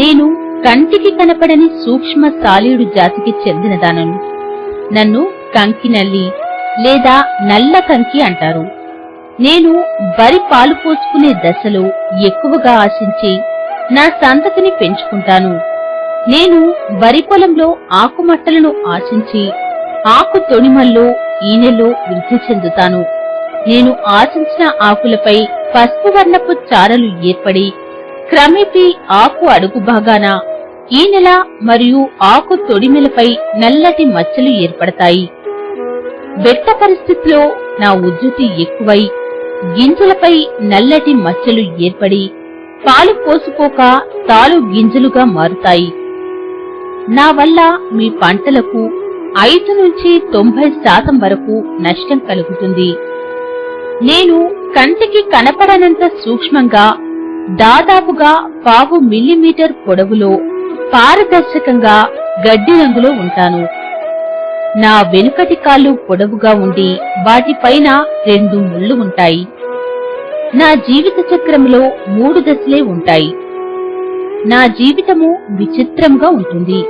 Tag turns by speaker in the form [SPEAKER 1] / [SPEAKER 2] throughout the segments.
[SPEAKER 1] నేను కంటికి కనపడని సూక్ష్మ సాలీడు జాతికి చెందినదానను. నన్ను కంకినల్లి లేదా నల్ల కంకి అంటారు. నేను వరి పాలు పోసుకునే దశలో ఎక్కువగా ఆశించి నా సంతతిని పెంచుకుంటాను. నేను వరి పొలంలో ఆకుమట్టలను ఆశించి ఆకు తొడిమల్లో ఈనెలో వృద్ధి చెందుతాను. నేను ఆశించిన ఆకులపై పసుపు వర్ణపు చారలు ఏర్పడి క్రమేపీ ఆకు అడుగు భాగాన ఈనెల మరియు ఆకు తొడిమెలపై నల్లటి మచ్చలు ఏర్పడతాయి. బెట్ట పరిస్థితిలో నా ఉద్ధృతి ఎక్కువై గింజలపై నల్లటి మచ్చలు ఏర్పడి పాలు పోసుకోక తాలు గింజలుగా మారుతాయి. నా వల్ల మీ పంటలకు 5 నుంచి 90% వరకు నష్టం కలుగుతుంది. నేను కంటికి కనపడనంత సూక్ష్మంగా దాదాపుగా 1/4 మిల్లీమీటర్ పొడవులో పారదర్శకంగా గడ్డి రంగులో ఉంటాను. నా వెనుకటి కాళ్ళు పొడవుగా ఉండి వాటిపైన 2 ముళ్ళు ఉంటాయి. నా జీవిత చక్రంలో 3 దశలే ఉంటాయి. నా జీవితము విచిత్రంగా ఉంటుంది.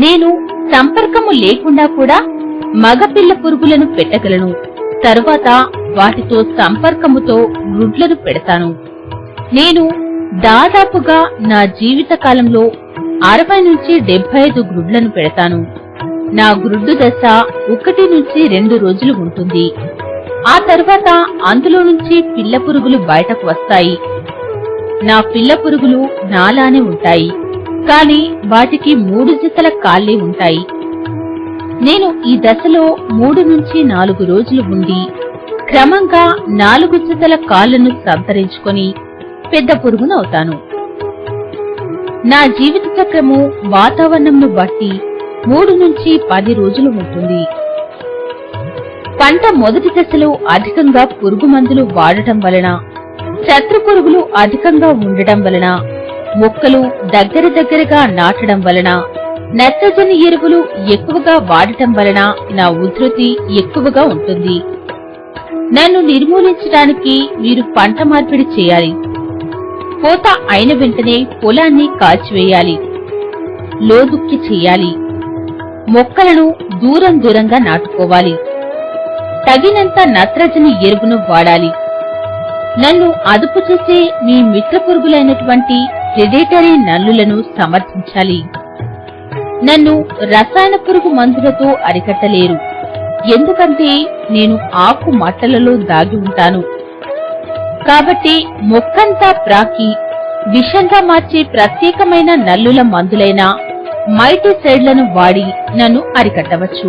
[SPEAKER 1] నేను సంపర్కము లేకుండా కూడా మగపిల్ల పురుగులను పెట్టగలను. తరువాత వాటితో సంపర్కముతో గ్రుడ్లను పెడతాను. నేను దాదాపుగా నా జీవిత కాలంలో 60 నుంచి 75 గ్రుడ్లను పెడతాను. నా గ్రుడ్డు దశ 1 నుంచి 2 రోజులు ఉంటుంది. ఆ తర్వాత అందులో నుంచి పిల్ల పురుగులు బయటకు వస్తాయి. నా పిల్ల పురుగులు నాలానే ఉంటాయి, కాని వాటికి 3 జతల కాళ్లే ఉంటాయి. నేను ఈ దశలో 3 నుంచి 4 రోజులు ఉండి క్రమంగా 4 జతల కాళ్లను సంతరించుకొని పెద్ద పురుగునవుతాను. నా జీవిత చక్రము వాతావరణంను బట్టి 3 నుంచి 10 రోజులు ఉంటుంది. పంట మొదటి దశలో అధికంగా పురుగు మందులు వాడటం వలన, శత్రు పురుగులు అధికంగా ఉండటం వలన, మొక్కలు దగ్గరగా నాటడం వలన, నత్రజని ఎరువులు ఎక్కువగా వాడటం వలన నా ఉధృతి ఎక్కువగా ఉంటుంది. నన్ను నిర్మూలించడానికి మీరు పంట మార్పిడి చేయాలి. కోత అయిన వెంటనే పొలాన్ని కాల్చివేయాలి. లోదుక్కి చెయ్యాలి. మొక్కలను దూరంగా నాటుకోవాలి. తగినంత నత్రజని ఎరువును వాడాలి. నన్ను అదుపు చేసే మీ మిత్ర పురుగులైనటువంటి ప్రెడేటరీ నల్లులను సమర్థించాలి. నన్ను రసాయన పురుగు మందులతో అరికట్టలేరు, ఎందుకంటే నేను ఆకు మట్టలలో దాగి ఉంటాను. కాబట్టి మొక్కంతా ప్రాకి విషంగా మార్చే ప్రత్యేకమైన నల్లుల మందులైన మైటిసైడ్లను వాడి నన్ను అరికట్టవచ్చు.